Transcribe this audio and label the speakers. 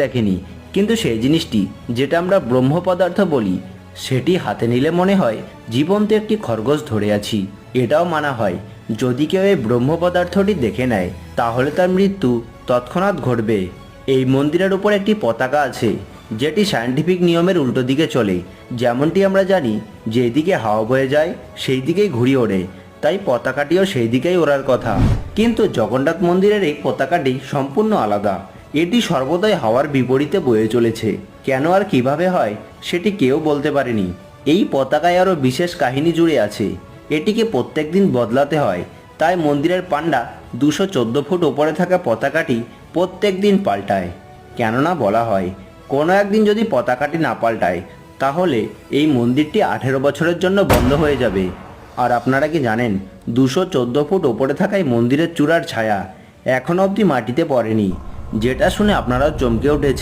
Speaker 1: দেখেনি, কিন্তু সেই জিনিসটি যেটা আমরা ব্রহ্ম পদার্থ বলি সেটি হাতে নিলে মনে হয় জীবন্ত একটি খরগোশ ধরে আছি। এটাও মানা হয় যদি কেউ এই ব্রহ্ম পদার্থটি দেখে নেয় তাহলে তার মৃত্যু তৎক্ষণাৎ ঘটবে। এই মন্দিরের উপর একটি পতাকা আছে যেটি সায়েন্টিফিক নিয়মের উল্টো দিকে চলে। যেমনটি আমরা জানি যেদিকে হাওয়া বয়ে যায় সেই দিকেই ঘুড়ি ওড়ে, তাই পতাকাটিও সেই দিকেই ওড়ার কথা। কিন্তু জগন্নাথ মন্দিরের এই পতাকাটি সম্পূর্ণ আলাদা। এটি সর্বদাই হাওয়ার বিপরীতে বয়ে চলেছে। কেন আর কিভাবে হয় সেটি কেউ বলতে পারেনি। এই পতাকায় আরও বিশেষ কাহিনী জুড়ে আছে। এটিকে প্রত্যেক দিন বদলাতে হয়, তাই মন্দিরের পাণ্ডা 214 ফুট ওপরে থাকা পতাকাটি প্রত্যেক দিন পাল্টায়। কেননা বলা হয় কোনো একদিন যদি পতাকাটি না পাল্টায় তাহলে এই মন্দিরটি 18 বছরের জন্য বন্ধ হয়ে যাবে। আর আপনারা কি জানেন 214 ফুট ওপরে থাকা এই মন্দিরের চূড়ার ছায়া এখনও অবধি মাটিতে পড়েনি, যেটা শুনে আপনারাও চমকে উঠেছে।